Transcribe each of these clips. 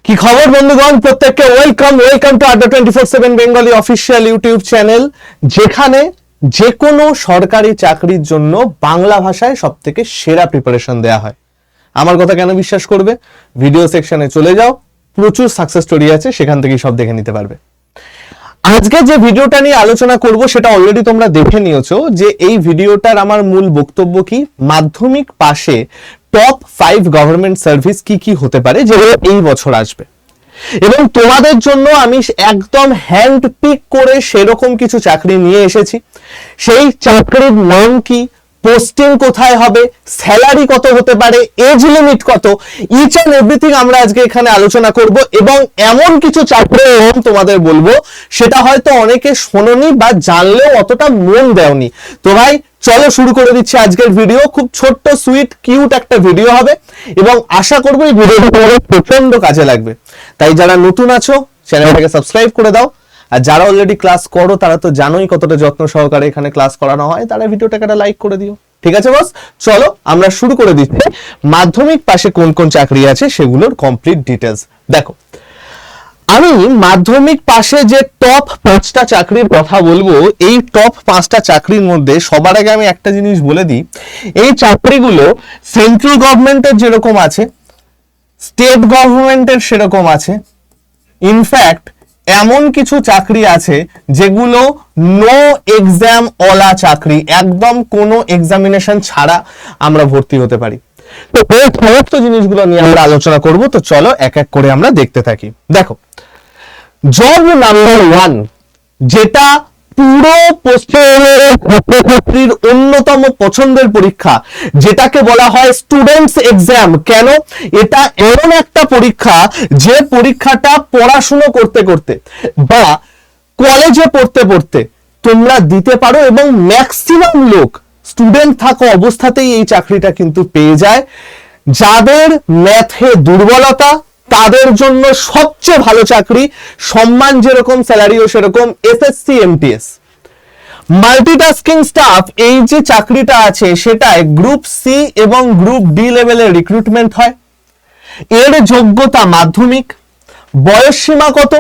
কি খবর বন্ধুগণ, প্রত্যেককে ওয়েলকাম টু আড্ডা 24/7 বেঙ্গলি অফিসিয়াল ইউটিউব চ্যানেল, যেখানে যে কোনো সরকারি চাকরির জন্য বাংলা ভাষায় সবথেকে সেরা প্রিপারেশন দেয়া হয়। আমার কথা কেন বিশ্বাস করবে? ভিডিও সেকশনে চলে যাও, প্রচুর সাকসেস স্টোরি আছে, সেখান থেকেই সব দেখে নিতে পারবে। আজকে যে ভিডিওটা নিয়ে আলোচনা করব সেটা অলরেডি তোমরা দেখে নিয়েছো, যে এই ভিডিওটার আমার মূল বক্তব্য কি, মাধ্যমিক পাশে টপ 5 গভর্নমেন্ট সার্ভিস কি কি হতে পারে যেগুলো এই বছর আসবে, এবং তোমাদের জন্য আমি একদম হ্যান্ড পিক করে সেরকম কিছু চাকরি নিয়ে এসেছি। সেই চাকরির নাম কি, পোস্টিং কোথায় হবে, স্যালারি কত হতে পারে, এজ লিমিট কত, ইচ এন্ড এভরিথিং আমরা আজকে এখানে আলোচনা করব। এবং এমন কিছু চাকরির নাম তোমাদের বলবো সেটা হয়তো অনেকে শোনোনি বা জানলেও অতটা মন দেওনি। তো ভাই চলো শুরু করে দিচ্ছি আজকের ভিডিও। খুব ছোট্ট সুইট কিউট একটা ভিডিও হবে এবং আশা করবো এই ভিডিওটা তোমাদের প্রচন্ড কাজে লাগবে। তাই যারা নতুন আছো চ্যানেলটাকে সাবস্ক্রাইব করে দাও, আর যারা অলরেডি ক্লাস করো তারা তো জানোই কতটা যত্ন সহকারে এখানে ক্লাস করানো হয়, তারা ভিডিওটাকে একটা লাইক করে দিও। ঠিক আছে বস, চলো আমরা শুরু করে দিচ্ছি। মাধ্যমিক পাশে কোন কোন চাকরি আছে সেগুলোর কমপ্লিট ডিটেলস দেখো। আমি মাধ্যমিক পাশে যে টপ 5টা চাকরির কথা বলবো, এই টপ 5টা চাকরির মধ্যে সবার আগে আমি একটা জিনিস বলে দিই, এই চাকরিগুলো সেন্ট্রাল গভর্নমেন্টের যেরকম আছে, স্টেট গভর্নমেন্টের সেরকম আছে, ইনফ্যাক্ট এমন কিছু চাকরি আছে যেগুলো নো এক্সাম ওলা চাকরি, একদম কোনো এক্সামিনেশন ছাড়া আমরা ভর্তি হতে পারি। তো এই সমস্ত জিনিসগুলো নিয়ে আমরা আলোচনা করব। তো চলো এক এক করে আমরা দেখতে থাকি। দেখো, জব নাম্বার 1, যেটা পুরো পশ্চিমবঙ্গের ছাত্রছাত্রীর অন্যতম পছন্দের পরীক্ষা, যেটাকে বলা হয় স্টুডেন্টস এক্সাম। কেন? এটা এমন একটা পরীক্ষা যে পরীক্ষাটা পড়াশুনো করতে করতে বা কলেজে পড়তে পড়তে তোমরা দিতে পারো, এবং ম্যাক্সিমাম লোক স্টুডেন্ট থাকা অবস্থাতেই এই চাকরিটা কিন্তু পেয়ে যায়। যাদের ম্যাথে দুর্বলতা তাদের জন্য সবচেয়ে ভালো চাকরি, সম্মান যেরকম স্যালারিও সেরকম, এসএসসি এমটিএস। মাল্টিটাস্কিং স্টাফ, এই যে চাকরিটা আছে সেটায় গ্রুপ সি এবং গ্রুপ ডি লেভেলের রিক্রুটমেন্ট হয়। এর যোগ্যতা মাধ্যমিক। বয়স সীমা কত?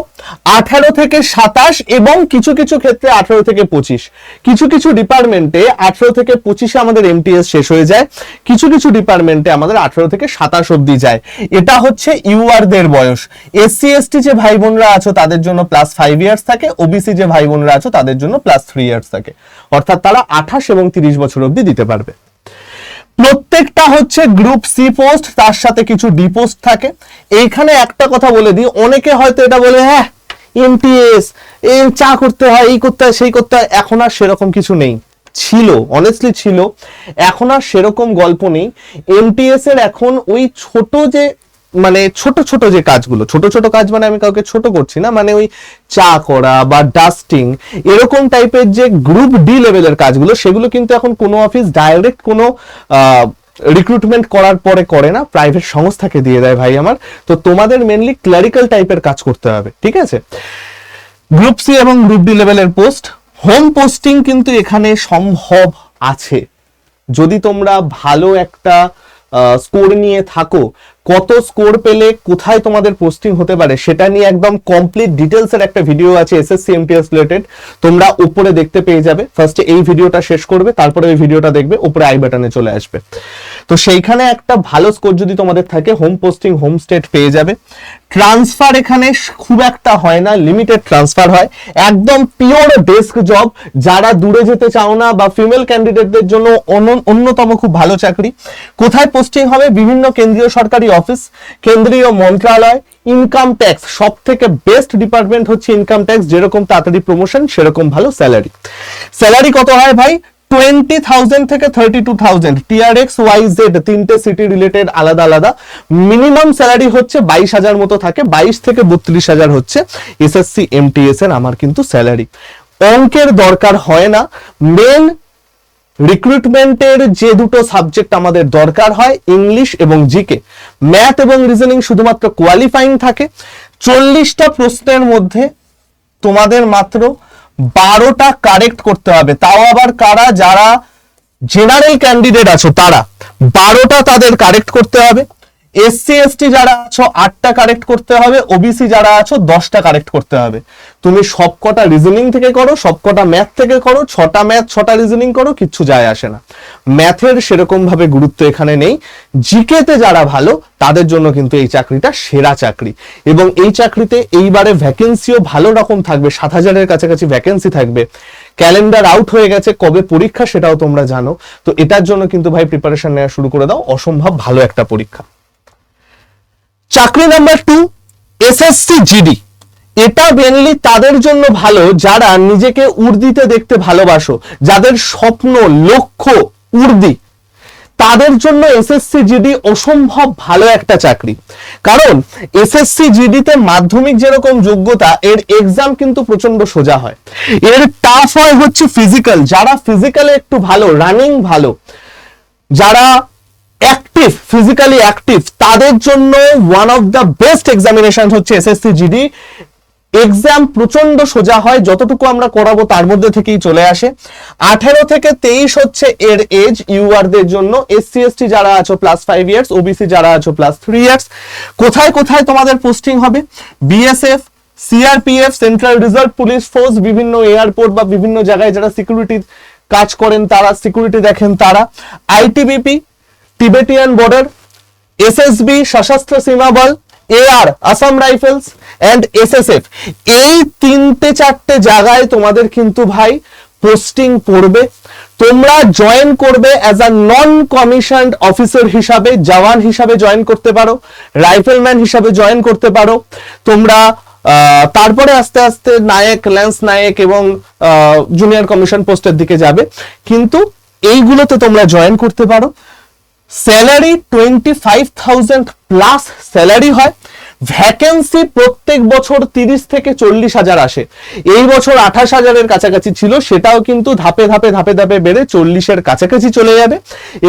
18 থেকে 27 এবং কিছু কিছু ক্ষেত্রে 18 থেকে 25। কিছু কিছু ডিপার্টমেন্টে 18 থেকে 25 আমাদের এমটিএস শেষ হয়ে যায়, কিছু কিছু ডিপার্টমেন্টে আমাদের 18 থেকে 27 অবধি যায়। এটা হচ্ছে ইউআরদের বয়স। এসসি এসটি যে ভাই বোনরা আছো তাদের জন্য +5 ইয়ার্স থাকে, ওবিসি যে ভাই বোনরা আছো তাদের জন্য +3 ইয়ার্স থাকে, অর্থাৎ তারা 28 এবং 30 বছর অবধি দিতে পারবে। প্রত্যেকটা হচ্ছে গ্রুপ সি পোস্ট, তার সাথে কিছু ডি পোস্ট থাকে। এইখানে একটা কথা বলে দিই, অনেকে হয়তো এটা বলে হ্যাঁ এমটিএস চা করতে হয়, এই করতে হয়, সেই করতে হয়। এখন আর সেরকম কিছু নেই, ছিল অনেস্টলি ছিল, এখন আর সেরকম গল্প নেই। এমটিএস এর এখন ওই ছোট যে মানে ছোট ছোট যে কাজগুলো, ছোট ছোট কাজ মানে আমি কাউকে ছোট করছি না, মানে ওই চা করা বা ডাস্টিং এরকম টাইপের যে গ্রুপ ডি লেভেলের কাজগুলো, সেগুলো কিন্তু এখন কোনো অফিস ডাইরেক্ট কোনো রিক্রুটমেন্ট করার পরে করে না, প্রাইভেট সংস্থাকে দিয়ে দেয় ভাই আমার। তো তোমাদের মেনলি ক্লারিক্যাল টাইপের কাজ করতে হবে, ঠিক আছে? গ্রুপ সি এবং গ্রুপ ডি লেভেলের পোস্ট। হোম পোস্টিং কিন্তু এখানে সম্ভব আছে, যদি তোমরা ভালো একটা স্কোর নিয়ে থাকো। কত স্কোর পেলে কোথায় তোমাদের পোস্টিং হতে পারে সেটা নিয়ে একদম কমপ্লিট ডিটেলস এর একটা ভিডিও আছে এসএসসি এমটিএস রিলেটেড, তোমরা উপরে দেখতে পেয়ে যাবে। ফার্স্টে এই ভিডিওটা শেষ করবে, তারপরে এই ভিডিওটা দেখবে, উপরে আই বাটনে চলে আসবে। তো সেইখানে একটা ভালো স্কোর যদি তোমাদের থাকে, হোম পোস্টিং হোম স্টেট পেয়ে যাবে। ট্রান্সফার এখানে খুব একটা হয় না, লিমিটেড ট্রান্সফার হয়। একদম পিওর ডেস্ক জব, যারা দূরে যেতে চাও না বা ফিমেল ক্যান্ডিডেটদের জন্য অন্যতম খুব ভালো চাকরি। কোথায় পোস্টিং হবে? বিভিন্ন কেন্দ্রীয় সরকারি অফিস, কেন্দ্রীয় মন্ত্রণালয়। ইনকাম ট্যাক্স, সব থেকে বেস্ট ডিপার্টমেন্ট হচ্ছে ইনকাম ট্যাক্স, যেরকম তাড়াতাড়ি প্রমোশন সেরকম ভালো স্যালারি। স্যালারি কত হয় ভাই? 20,000 থেকে 32,000। টিআরএক্স ওয়াইজেড তিনটে সিটি রিলেটেড আলাদা আলাদা। মিনিমাম স্যালারি হচ্ছে 22,000 মতো থাকে, 22 থেকে 32,000 হচ্ছে এসএসসি এমটিএস এর আমার কিন্তু স্যালারি। অঙ্কের দরকার হয় না। মেন রিক্রুটমেন্টের যে দুটো সাবজেক্ট আমাদের দরকার হয়, ইংলিশ এবং জিকে। ম্যাথ এবং রিজনিং শুধুমাত্র কোয়ালিফাইং থাকে। 40টা প্রশ্নের মধ্যে তোমাদের মাত্র 12টা কারেক্ট করতে হবে, তাও আবার কারা? যারা জেনারেল ক্যান্ডিডেট আছো তারা 12টা তাদের কারেক্ট করতে হবে। এসসি এসটি যারা আছো 8টা কারেক্ট করতে হবে, ওবিসি যারা আছো 10টা কারেক্ট করতে হবে। তুমি সবকটা রিজনিং থেকে করো, সবকটা ম্যাথ থেকে করো, 6টা ম্যাথ 6টা রিজনিং করো, কিচ্ছু যায় আসে না। ম্যাথের সেরকম ভাবে গুরুত্ব এখানে নেই। জিকে তে যারা ভালো তাদের জন্য কিন্তু এই চাকরিটা সেরা চাকরি, এবং এই চাকরিতে এইবারে ভ্যাকেন্সিও ভালো রকম থাকবে, 7,000-এর কাছাকাছি ভ্যাকেন্সি থাকবে। ক্যালেন্ডার আউট হয়ে গেছে, কবে পরীক্ষা সেটাও তোমরা জানো। তো এটার জন্য কিন্তু ভাই প্রিপারেশন নেওয়া শুরু করে দাও, অসম্ভব ভালো একটা পরীক্ষা। চাকরি নাম্বার 2, এসএসসি জিডি। এটা মেনলি তাদের জন্য ভালো যারা নিজেকে উর্দিতে দেখতে ভালোবাসো, যাদের স্বপ্ন লক্ষ্য উর্দি, তাদের জন্য এসএসসি জিডি অসম্ভব ভালো একটা চাকরি। কারণ এসএসসি জিডি তে মাধ্যমিক যেরকম যোগ্যতা, এর এক্সাম কিন্তু প্রচন্ড সোজা হয়। এর টাফ হয় হচ্ছে ফিজিক্যাল। যারা ফিজিক্যালে একটু ভালো, রানিং ভালো, যারা অ্যাক্টিভ, ফিজিক্যালি অ্যাক্টিভ, তাদের জন্য one of the best examination হচ্ছে এসএসসি জিডি। এক্সাম প্রচন্ড সোজা হয়, যতটুকু আমরা করাবো তার মধ্যে থেকেই চলে আসে। 18 থেকে 23 হচ্ছে এর এজ ইউআরদের জন্য। এসসি এসটি যারা আছো +5 ইয়ার্স, ওবিসি যারা আছো +3 ইয়ার্স। কোথায় কোথায় তোমাদের পোস্টিং হবে? BSF, CRPF, central reserve police force, বিভিন্ন এয়ারপোর্ট বা বিভিন্ন জায়গায় যারা সিকিউরিটি কাজ করেন তারা, সিকিউরিটি দেখেন তারা, ITBP, Tibetan border, SSB Sashastra Seema Bal, AR Assam Rifles and SSF, এই 3-4টে জায়গায় তোমাদের কিন্তু ভাই পোস্টিং পড়বে। তোমরা জয়েন করবে as a non commissioned officer হিসাবে, জওয়ান হিসাবে জয়েন করতে পারো, রাইফেলম্যান হিসাবে জয়েন করতে পারো তোমরা। তারপরে আস্তে আস্তে নায়ক, ল্যান্স নায়ক এবং জুনিয়র কমিশন পোস্টের দিকে যাবে, কিন্তু এইগুলোতে তোমরা জয়েন করতে পারো। স্যালারি 25,000 প্লাস স্যালারি হয়। ভ্যাকেন্সি প্রত্যেক বছর 30 থেকে 40,000 আসে। এই বছর 28,000-এর কাছাকাছি ছিল, সেটাও কিন্তু ধাপে ধাপে ধাপে ধাপে বেড়ে 40-এর কাছাকাছি চলে যাবে।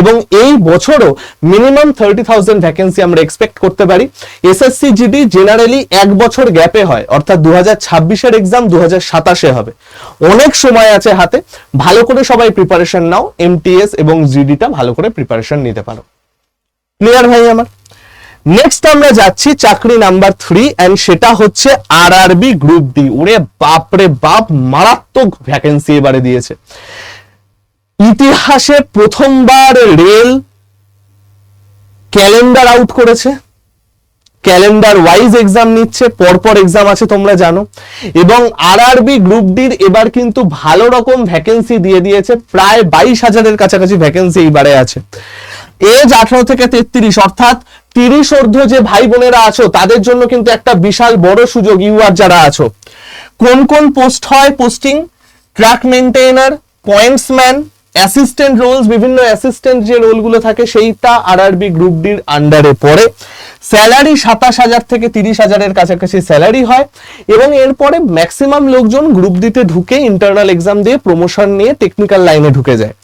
এবং এই বছরও মিনিমাম 30,000 ভ্যাকেন্সি আমরা এক্সপেক্ট করতে পারি। এসএসসি জিডি জেনারেলি 1 বছর গ্যাপে হয়, অর্থাৎ 2026-এর এক্সাম 2027-এ হবে। অনেক সময় আছে হাতে, ভালো করে সবাই প্রিপারেশন নাও, এমটিএস এবং জিডিটা ভালো করে প্রিপারেশন নিতে পারো। ক্লিয়ার ভাই আমার? নেক্সট আমরা যাচ্ছি চাকরি নাম্বার 3, এন্ড সেটা হচ্ছে আরআরবি গ্রুপ ডি। ওরে বাপ রে বাপ, মারাত্মক ভ্যাকেন্সি এবারে দিয়েছে। ইতিহাসে প্রথমবার রেল ক্যালেন্ডার আউট করেছে, ক্যালেন্ডার ওয়াইজ এক্সাম নিচ্ছে, পরপর এক্সাম আছে তোমরা জানো। এবং আরআরবি গ্রুপ ডির এবার কিন্তু ভালো রকম ভ্যাকেন্সি দিয়ে দিয়েছে, প্রায় 22,000-এর কাছাকাছি ভ্যাকেন্সি এইবারে আছে। এজ 18 থেকে 33, অর্থাৎ 30 ঊর্ধ্ব যে ভাই বোনেরা আছো তাদের জন্য কিন্তু একটা বিশাল বড় সুযোগ। ইউআর যারা আছো, কোন কোন পোস্ট হয় posting? Track maintainer, pointsman, assistant roles, বিভিন্ন অ্যাসিস্ট্যান্ট যে রোলগুলো থাকে সেইটা আরআরবি গ্রুপ ডির আন্ডারে পড়ে। স্যালারি 27,000 থেকে 30,000-এর কাছাকাছি স্যালারি হয়। এবং এরপরে ম্যাক্সিমাম লোকজন গ্রুপ ডিতে ঢুকে ইন্টারনাল এক্সাম দিয়ে প্রমোশন নিয়ে টেকনিক্যাল লাইনে ঢুকে যায়।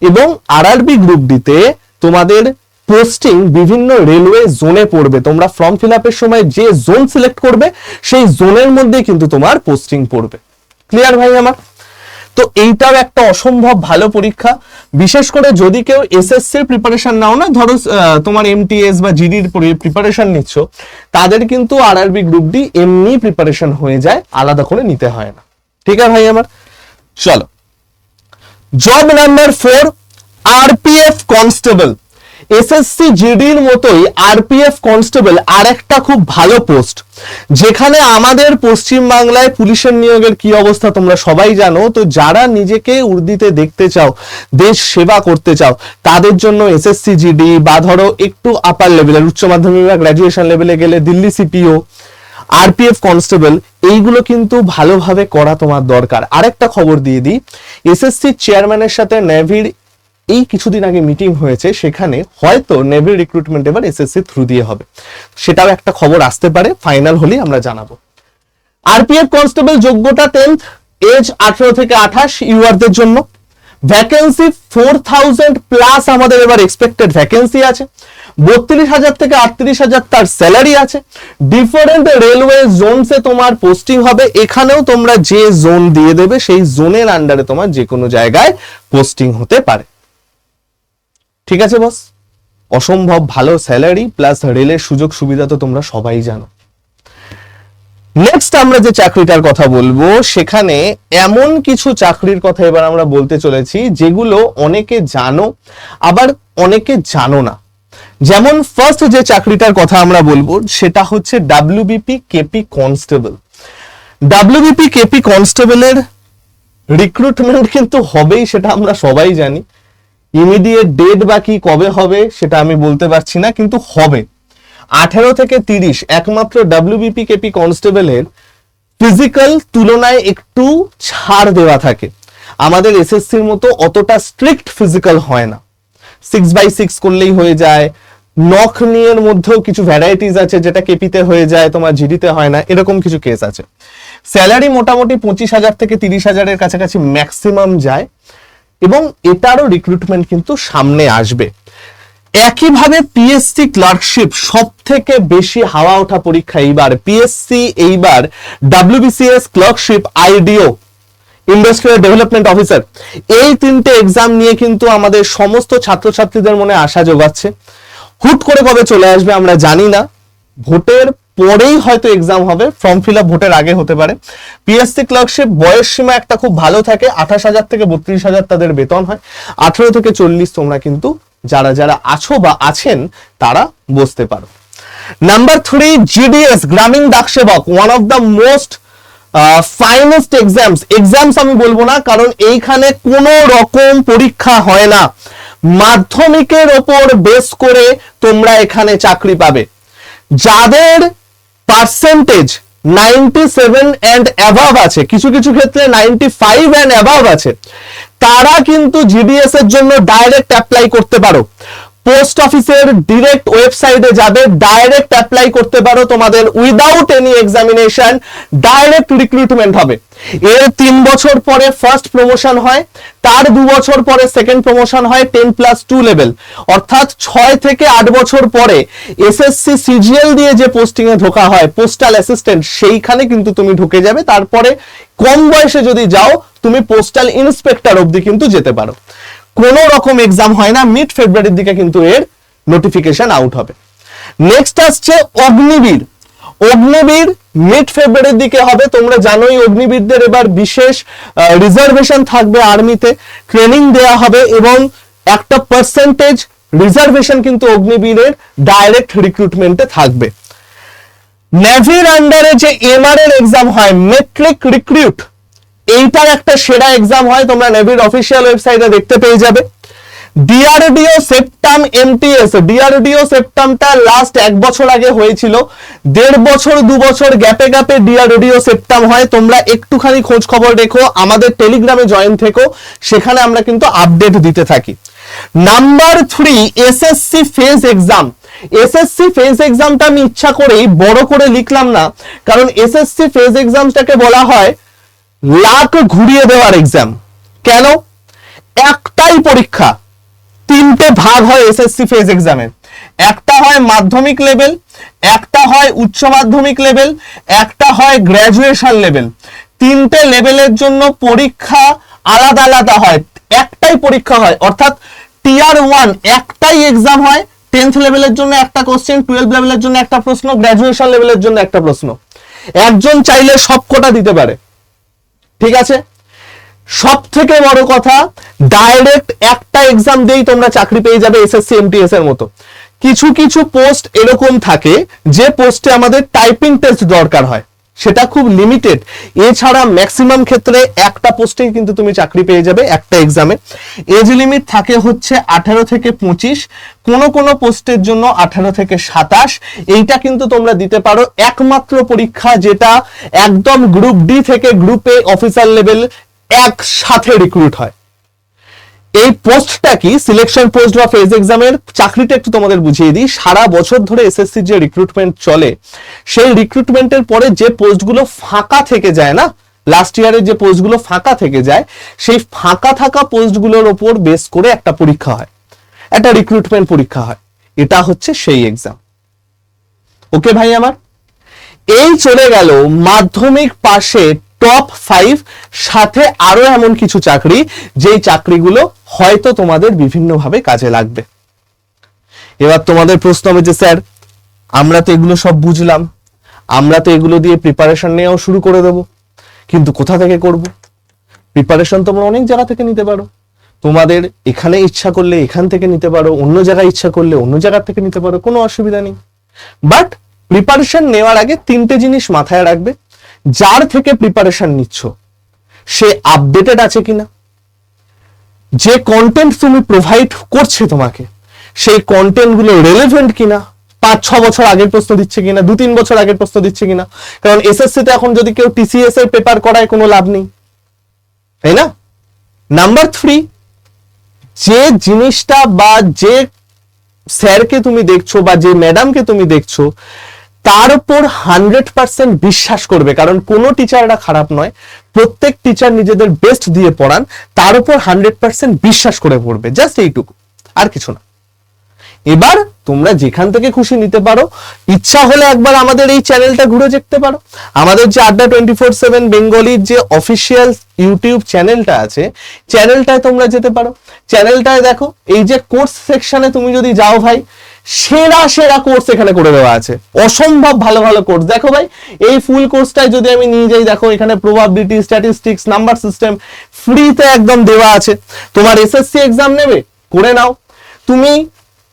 এবং আরআরবি গ্রুপ ডিতে তোমাদের পোস্টিং বিভিন্ন রেলওয়ে জোনে পড়বে। তোমরা ফর্ম ফিল আপের সময় যে জোন সিলেক্ট করবে সেই জোনের মধ্যে কিন্তু তোমার পোস্টিং পড়বে। ক্লিয়ার ভাই আমার? তো এইটাও একটা অসম্ভব ভালো পরীক্ষা। বিশেষ করে যদি কেউ এসএসসির প্রিপারেশন নাও না, ধরো তোমার এমটিএস বা জিডির প্রিপারেশন নিচ্ছ, তাদের কিন্তু আরআরবি গ্রুপ ডি এমনি প্রিপারেশন হয়ে যায়, আলাদা করে নিতে হয় না। ঠিক আছে ভাই আমার? চলো, job number 4, RPF constable. SSC জিডির মতোই আরপিএফ কনস্টেবল আর একটা খুব ভালো পোস্ট, যেখানে আমাদের পশ্চিম বাংলায় পুলিশের নিয়োগের কি অবস্থা তোমরা সবাই জানো। তো যারা নিজেকে উর্দিতে দেখতে চাও, দেশ সেবা করতে চাও, তাদের জন্য এসএসসি জিডি বা ধরো একটু আপার লেভেলের উচ্চ মাধ্যমিক বা গ্র্যাজুয়েশন লেভেলে গেলে দিল্লি সিপিও, আরপিএফ কনস্টেবল, এইগুলো কিন্তু ভালোভাবে করা তোমার দরকার। আরেকটা খবর দিয়ে দিই, এসএসসি চেয়ারম্যানের সাথে নেভির এই কিছুদিন আগে মিটিং হয়েছে, সেখানে হয়তো নেভির রিক্রুটমেন্ট এবার এসএসসি থ্রু দিয়ে হবে। সেটাও একটা খবর আসতে পারে, ফাইনাল হলেই আমরা জানাবো। আরপিএফ কনস্টেবল যোগ্যতা 10th, এজ 18 থেকে 28 ইউআরদের জন্য। ভ্যাকেন্সি 4,000 প্লাস আমাদের এবার এক্সপেক্টেড ভ্যাকেন্সি আছে। 32,000 থেকে 38,000 তার স্যালারি আছে। ডিফারেন্ট রেলওয়ে জোনসে তোমার পোস্টিং হবে। এখানেও তোমরা যে জোন দিয়ে দেবে সেই জোনের আন্ডারে তোমার যে কোনো জায়গায় পোস্টিং হতে পারে। ঠিক আছে বস? অসম্ভব ভালো স্যালারি প্লাস রেলের সুযোগ সুবিধা তো তোমরা সবাই জানো। নেক্সট আমরা যে চাকরিটার কথা বলবো, সেখানে এমন কিছু চাকরির কথা এবার আমরা বলতে চলেছি যেগুলো অনেকে জানো আবার অনেকে জানো না। যেমন ফার্স্ট যে চাকরিটার কথা আমরা বলবো সেটা হচ্ছে WBP KP constable. WBP KP কনস্টেবলের রিক্রুটমেন্ট কিন্তু হবেই, সেটা আমরা সবাই জানি। ইমিডিয়েট ডেট বাকি কবে হবে সেটা আমি বলতে পারছি না, কিন্তু হবে। 18 থেকে 30 একমাত্র ডাব্লিউবিপি কেপি কনস্টেবলের ফিজিক্যাল তুলনায় একটু ছাড় দেওয়া থাকে। আমাদের এসএসসির মতো অতটা স্ট্রিক্ট ফিজিক্যাল হয় না, 6x6 করলেই হয়ে যায়। নখ নিয়ের মধ্যেও কিছু ভ্যারাইটিস আছে, যেটা কেপিতে হয়ে যায় তোমার জিডিতে হয় না, এরকম কিছু কেস আছে। স্যালারি মোটামুটি 25,000 থেকে 30,000-এর কাছাকাছি ম্যাক্সিমাম যায়, এবং এটারও রিক্রুটমেন্ট কিন্তু সামনে আসবে। একইভাবে পিএসসি ক্লার্কশিপ সব থেকে বেশি হাওয়া ওঠা পরীক্ষা এইবার। পিএসসি এইবার ডাব্লিউবিসিএস ক্লার্কশিপ, আইডিও ইন্ডাস্ট্রিয়াল ডেভেলপমেন্ট অফিসার, এই 3টে এক্সাম নিয়ে কিন্তু আমাদের সমস্ত ছাত্রছাত্রীদের মনে আশা যোগাচ্ছে। হুট করে কবে চলে আসবে আমরা জানি না, ভোটের পরেই হয়তো এক্সাম হবে, ফর্ম ফিল আপ ভোটের আগে হতে পারে। পিএসসি ক্লার্কশিপ বয়স সীমা একটা খুব ভালো থাকে, 28,000 থেকে 32,000 তাদের বেতন হয়। 18 থেকে 40 তোমরা কিন্তু যারা যারা আছো বা আছেন তারা বসতে পারো। নাম্বার 3 জিডিএস গ্রামীণ ডাক সেবক, one of the most finest exams আমি বলবো না, কারণ এইখানে কোনো রকম পরীক্ষা হয় না, মাধ্যমিকের ওপর বেস করে তোমরা এখানে চাকরি পাবে। যাদের পার্সেন্টেজ 97 and above আছে, কিছু কিছু ক্ষেত্রে 95 and above আছে, তারা কিন্তু জিডিএস এর জন্য ডাইরেক্ট অ্যাপ্লাই করতে পারো। পোস্ট অফিসের ডিরেক্ট ওয়েবসাইটে যাবে, ডাইরেক্ট অ্যাপ্লাই করতে পারো, তোমাদের without any examination direct recruitment হবে। এর 3 বছর পরে ফার্স্ট প্রমোশন হয়, তার 2 বছর পরে সেকেন্ড প্রমোশন হয় 10+2 লেভেল, অর্থাৎ 6 থেকে 8 বছর পরে এসএসসি সিজিএল দিয়ে যে পোস্টিং এ ঢোকা হয় পোস্টাল অ্যাসিস্ট্যান্ট, সেইখানে কিন্তু তুমি ঢুকে যাবে। তারপরে কম বয়সে যদি যাও তুমি পোস্টাল ইন্সপেক্টর অবধি কিন্তু যেতে পারো। কোন রকম এক্সাম হয় না, মিড ফেব্রুয়ারির দিকে কিন্তু এর নোটিফিকেশন আউট হবে। নেক্সট আসছে অগ্নিবীর। অগ্নিবীর মিড ফেব্রুয়ারির দিকে হবে। তোমরা জানোই অগ্নিবীরদের এবার বিশেষ রিজার্ভেশন থাকবে, আর্মিতে ট্রেনিং দেওয়া হবে এবং একটা পার্সেন্টেজ রিজার্ভেশন কিন্তু অগ্নিবীরের ডাইরেক্ট রিক্রুটমেন্টে থাকবে। নেভির আন্ডারে যে এমআর এর এক্সাম হয়, মেট্রিক রিক্রুট, এইটার একটা সেরা এক্সাম হয়, তোমরা নেভির অফিসিয়াল ওয়েবসাইটে দেখতে পেয়ে যাবে। ডিআরডিও সেপ্টাম এমটিএস, ডিআরডিও সেপ্টামটা লাস্ট 1 বছর আগে হয়েছিল, 1.5 বছর 2 বছর গ্যাপে গ্যাপে ডিআরডিও সেপ্টাম হয়। তোমরা একটুখানি খোঁজ খবর রেখো, আমাদের টেলিগ্রামে জয়েন থেকো, সেখানে আমরা কিন্তু আপডেট দিতে থাকি। Number 3 SSC phase exam. SSC phase এক্সামটা আমি ইচ্ছা করেই বড় করে লিখলাম না, কারণ এসএসসি ফেজ এক্সামটাকে বলা হয় লাখ ঘুরিয়ে দেওয়ার এক্সাম। কেন? একটাই পরীক্ষা, 3টে ভাগ হয় এসএসসি ফেজ এক্সামের। একটা হয় মাধ্যমিক লেভেল, একটা হয় উচ্চ মাধ্যমিক লেভেল, একটা হয় গ্র্যাজুয়েশন লেভেল। 3টে লেভেলের জন্য পরীক্ষা আলাদা আলাদা হয়, একটাই পরীক্ষা হয়, অর্থাৎ টিয়ার 1 একটাই এক্সাম হয়। 10th লেভেলের জন্য একটা কোশ্চেন, 12 লেভেলের জন্য একটা প্রশ্ন, গ্র্যাজুয়েশন লেভেলের জন্য একটা প্রশ্ন। একজন চাইলে সবকটা দিতে পারে, ঠিক আছে। সব থেকে বড় কথা, ডাইরেক্ট একটা এক্সাম দিয়েই তোমরা চাকরি পেয়ে যাবে এসএসসি এমটিএস এর মতো। কিছু কিছু পোস্ট এরকম থাকে যে পোস্টে আমাদের টাইপিং টেস্ট দরকার হয়, সেটা খুব লিমিটেড। এছাড়া ম্যাক্সিমাম ক্ষেত্রে একটা পোস্টেই কিন্তু তুমি চাকরি পেয়ে যাবে একটা এক্সামে। এজ লিমিট থাকে হচ্ছে 18 থেকে 25, কোন পোস্টের জন্য 18 থেকে 27। এইটা কিন্তু তোমরা দিতে পারো। একমাত্র পরীক্ষা যেটা একদম গ্রুপ ডি থেকে গ্রুপ এ অফিসার লেভেল একসাথে রিক্রুট হয়। এই পোস্টটা কি সিলেকশন পোস্ট বা ফেজ এক্সামের চাকরিটা একটু তোমাদের বুঝিয়ে দিই। সারা বছর ধরে এসএসসি যে রিক্রুটমেন্ট চলে, সেই রিক্রুটমেন্টের পরে যে পোস্টগুলো ফাঁকা থেকে যায় না, লাস্ট ইয়ারের যে পোস্টগুলো ফাঁকা থেকে যায়, সেই ফাঁকা থাকা পোস্টগুলোর উপর বেস করে একটা পরীক্ষা হয়, একটা রিক্রুটমেন্ট পরীক্ষা হয়। এটা হচ্ছে সেই এক্সাম। ওকে ভাই আমার, এই চলে গেল মাধ্যমিক পাশে টপ 5, সাথে আরো এমন কিছু চাকরি যেই চাকরিগুলো হয়তো তোমাদের বিভিন্নভাবে কাজে লাগবে। এবার তোমাদের প্রশ্ন হবে যে স্যার আমরা তো এগুলো সব বুঝলাম, আমরা তো এগুলো দিয়ে প্রিপারেশন নেওয়া শুরু করে দেব, কিন্তু কোথা থেকে করব? প্রিপারেশন তোমরা অনেক জায়গা থেকে নিতে পারো। তোমাদের এখানে ইচ্ছা করলে এখান থেকে নিতে পারো, অন্য জায়গায় ইচ্ছা করলে অন্য জায়গা থেকে নিতে পারো, কোনো অসুবিধা নেই। বাট প্রিপারেশন নেওয়ার আগে তিনটে জিনিস মাথায় রাখবে। যার থেকে প্রিপারেশন নিচ্ছ সে আপডেটেড আছে কিনা, যে কন্টেন্ট তুমি প্রোভাইড করছে তোমাকে সেই কন্টেন্ট গুলো রেলেভেন্ট কিনা, 5-6 বছর আগের প্রশ্ন দিচ্ছে কিনা, 2-3 বছর আগের প্রশ্ন দিচ্ছে কিনা। কারণ এসএসসি তে এখন যদি কেউ টিসিএস এর পেপার করায় কোনো লাভ নেই, তাই না? নাম্বার 3, যে জিনিসটা বা যে স্যারকে তুমি দেখছো বা যে ম্যাডামকে তুমি দেখছো তার উপর 100% বিশ্বাস করবে। কারণ কোনো টিচাররা খারাপ নয়, প্রত্যেক টিচার নিজেদের বেস্ট দিয়ে পড়ান, তার উপর 100% বিশ্বাস করে পড়বে। জাস্ট এইটুকু, আর কিছু না। এবার তোমরা যেখান থেকে খুশি নিতে পারো, ইচ্ছা হলে একবার আমাদের এই চ্যানেলটা ঘুরে দেখতে পারো। আমাদের যে আড্ডা 24/7 বেঙ্গলির যে অফিসিয়াল ইউটিউব চ্যানেলটা আছে, চ্যানেলটায় তোমরা যেতে পারো। চ্যানেলটায় দেখো এই যে কোর্স সেকশনে তুমি যদি যাও ভাই, সেরা সেরা কোর্স এখানে করে দেওয়া আছে, অসম্ভব ভালো ভালো কোর্স। দেখো ভাই, এই ফুল কোর্সটাই যদি আমি নিয়ে যাই, দেখো এখানে প্রবাবিলিটি, স্ট্যাটিস্টিক্স, নাম্বার সিস্টেম ফ্রিতে একদম দেওয়া আছে। তোমার এসএসসি এক্সাম নেবে, করে নাও। তুমি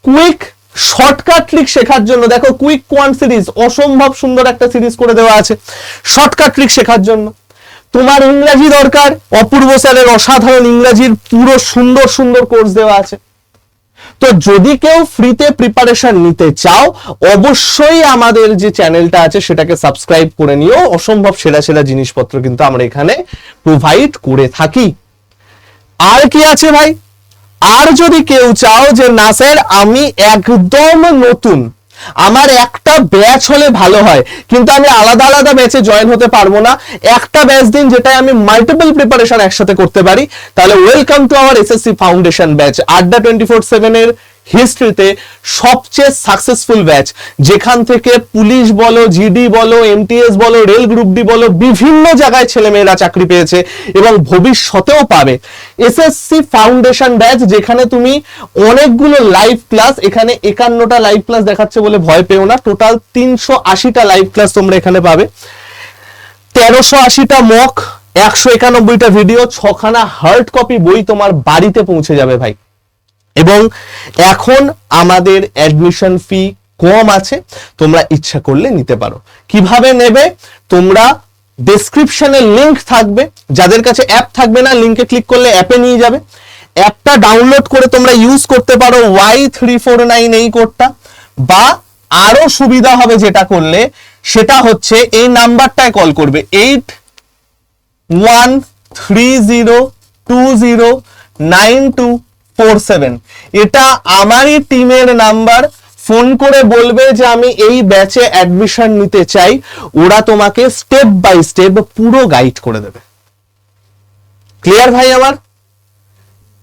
কুইক শর্টকাট ট্রিক শেখার জন্য দেখো কুইক কোয়ান্ট সিরিজ, অসম্ভব সুন্দর একটা সিরিজ করে দেওয়া আছে শর্টকাট ট্রিক শেখার জন্য। তোমার ইংরেজি দরকার, অপূর্ব স্যারের অসাধারণ ইংরেজির পুরো সুন্দর সুন্দর কোর্স দেওয়া আছে। তো যদি কেউ ফ্রিতে প্রিপারেশন নিতে চাও, অবশ্যই আমাদের যে চ্যানেলটা আছে সেটাকে সাবস্ক্রাইব করে নিও। অসম্ভব সেরা সেরা জিনিসপত্র কিন্তু আমরা এখানে প্রোভাইড করে থাকি। আর কি আছে ভাই? আর যদি কেউ চাও যে না স্যার আমি একদম নতুন, আমার একটা ব্যাচ হলে ভালো হয়, কিন্তু আমি আলাদা আলাদা ব্যাচে জয়েন হতে পারবো না, একটা ব্যাচ দিন যেটাই আমি মাল্টিপল প্রিপারেশন একসাথে করতে পারি, তাহলে welcome to our SSC foundation batch. আড্ডা 24/7 এর হিস্ট্রিতে সবচেয়ে সাকসেসফুল ব্যাচ, যেখান থেকে পুলিশ বলো, জিডি বলো, এমটিএস বলো, রেল গ্রুপ ডি বলো, বিভিন্ন জায়গায় ছেলেমেয়েরা চাকরি পেয়েছে এবং ভবিষ্যতেও পাবে। এসএসসি ফাউন্ডেশন ব্যাচ, যেখানে তুমি অনেকগুলো লাইভ ক্লাস, এখানে 51টা লাইভ ক্লাস দেখাচ্ছে বলে ভয় পেও না, টোটাল 380টা লাইভ ক্লাস তোমরা এখানে পাবে, 1380টা মক, 191টা ভিডিও, 6খানা হার্ড কপি বই তোমার বাড়িতে পৌঁছে যাবে ভাই। এবং এখন আমাদের অ্যাডমিশন ফি কম আছে, তোমরা ইচ্ছা করলে নিতে পারো। কিভাবে নেবে? তোমরা ডেসক্রিপশনে লিংক থাকবে, যাদের কাছে অ্যাপ থাকবে না, লিংকে ক্লিক করলে অ্যাপে নিয়ে যাবে। অ্যাপটা ডাউনলোড করে তোমরা ইউজ করতে পারো Y349 এই কোডটা, বা আরো সুবিধা হবে যেটা করলে, সেটা হচ্ছে এই নাম্বারটায় কল করবে 8130209247। এটা আমারই টিমের নাম্বার। ফোন করে বলবে যে আমি এই ব্যাচে অ্যাডমিশন নিতে চাই, ওরা তোমাকে স্টেপ বাই স্টেপ পুরো গাইড করে দেবে। ক্লিয়ার ভাই আমার?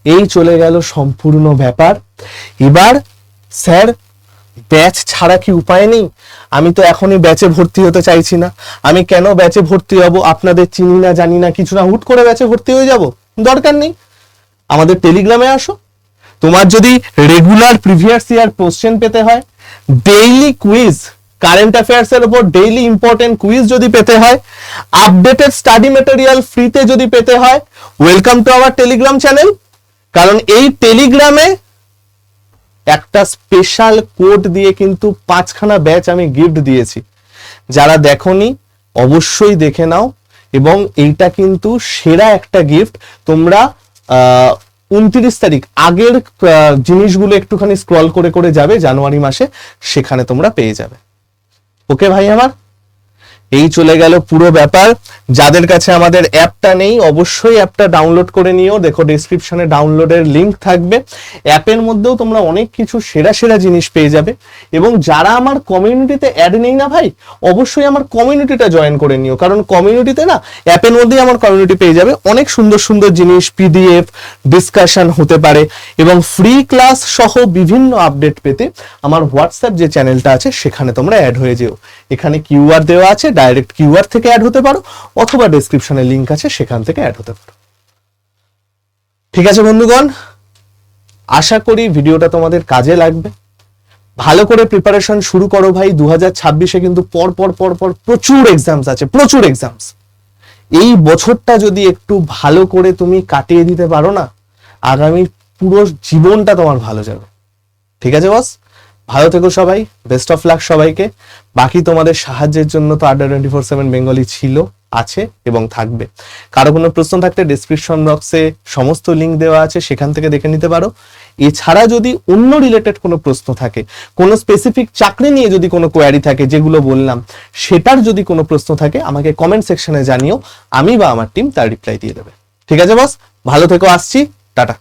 এই চলে গেল সম্পূর্ণ ব্যাপার। এবার স্যার ব্যাচ ছাড়া কি উপায় নেই? আমি তো এখনই ব্যাচে ভর্তি হতে চাইছি না, আমি কেন ব্যাচে ভর্তি হব? আপনাদের চিনি না, জানি না, কিছু না, হুট করে ব্যাচে ভর্তি হয়ে যাব? দরকার নেই, আমাদের টেলিগ্রামে আসো। তোমার যদি রেগুলার প্রিভিয়াস ইয়ার কোশ্চেন পেতে হয়, ডেইলি কুইজ, কারেন্ট অ্যাফেয়ার্স এর উপর ডেইলি ইম্পর্টেন্ট কুইজ যদি পেতে হয়, আপডেটেড স্টাডি ম্যাটেরিয়াল ফ্রিতে যদি পেতে হয়, welcome to our Telegram channel. কারণ এই টেলিগ্রামে একটা স্পেশাল কোড দিয়ে কিন্তু 5খানা ব্যাচ আমি গিফট দিয়েছি। যারা দেখোনি অবশ্যই দেখে নাও, এবং এইটা কিন্তু সেরা একটা গিফট। তোমরা 29 তারিখ আগের জিনিসগুলো একটুখানি স্ক্রল করে করে যাবে জানুয়ারি মাসে, সেখানে তোমরা পেয়ে যাবে। ওকে ভাই আমার? এই চলে গেল পুরো ব্যাপার। যাদের কাছে আমাদের অ্যাপটা নেই, অবশ্যই অ্যাপটা ডাউনলোড করে নিও। দেখো ডেসক্রিপশনে ডাউনলোডের লিংক থাকবে। অ্যাপের মধ্যেও তোমরা অনেক কিছু সেরা সেরা জিনিস পেয়ে যাবে। এবং যারা আমার কমিউনিটিতে অ্যাড নেই না ভাই, অবশ্যই আমার কমিউনিটিটা জয়েন করে নিও। কারণ কমিউনিটিতে না, অ্যাপের মধ্যেই আমার কমিউনিটি পেয়ে যাবে, অনেক সুন্দর সুন্দর জিনিস, পিডিএফ, ডিসকাশন হতে পারে, এবং ফ্রি ক্লাস সহ বিভিন্ন আপডেট পেতে আমার হোয়াটসঅ্যাপ যে চ্যানেলটা আছে সেখানে তোমরা অ্যাড হয়ে যেও। এখানে কিউআর দেওয়া আছে, ডাইরেক্ট কিউআর থেকে অ্যাড হতে পারো, অথবা ডেসক্রিপশনে লিংক আছে, সেখান থেকে অ্যাড হতে পারো। ঠিক আছে বন্ধুগণ, আশা করি ভিডিওটা তোমাদের কাজে লাগবে। ভালো করে প্রিপারেশন শুরু করো ভাই। 2026-এ কিন্তু পর পর পর পর প্রচুর এক্সামস আছে, প্রচুর এক্সামস। এই বছরটা যদি একটু ভালো করে তুমি কাটিয়ে দিতে পারো না, আগামী পুরো জীবনটা তোমার ভালো যাবে। ঠিক আছে বস, ভালো থেকো সবাই, বেস্ট অফ লাক সবাইকে। বাকি তোমাদের সাহায্যের জন্য তো আড্ডা 24/7 বেঙ্গলি ছিল, আছে এবং থাকবে। কারো কোনো প্রশ্ন থাকলে ডেসক্রিপশন বক্সে সমস্ত লিঙ্ক দেওয়া আছে, সেখান থেকে দেখে নিতে পারো। এছাড়া যদি অন্য রিলেটেড কোনো প্রশ্ন থাকে, কোনো স্পেসিফিক চাকরি নিয়ে যদি কোনো কোয়ারি থাকে, যেগুলো বললাম সেটার যদি কোনো প্রশ্ন থাকে, আমাকে কমেন্ট সেকশনে জানিও, আমি বা আমার টিম তার রিপ্লাই দিয়ে দেবে। ঠিক আছে বস, ভালো থেকো, আসছি, টাটা।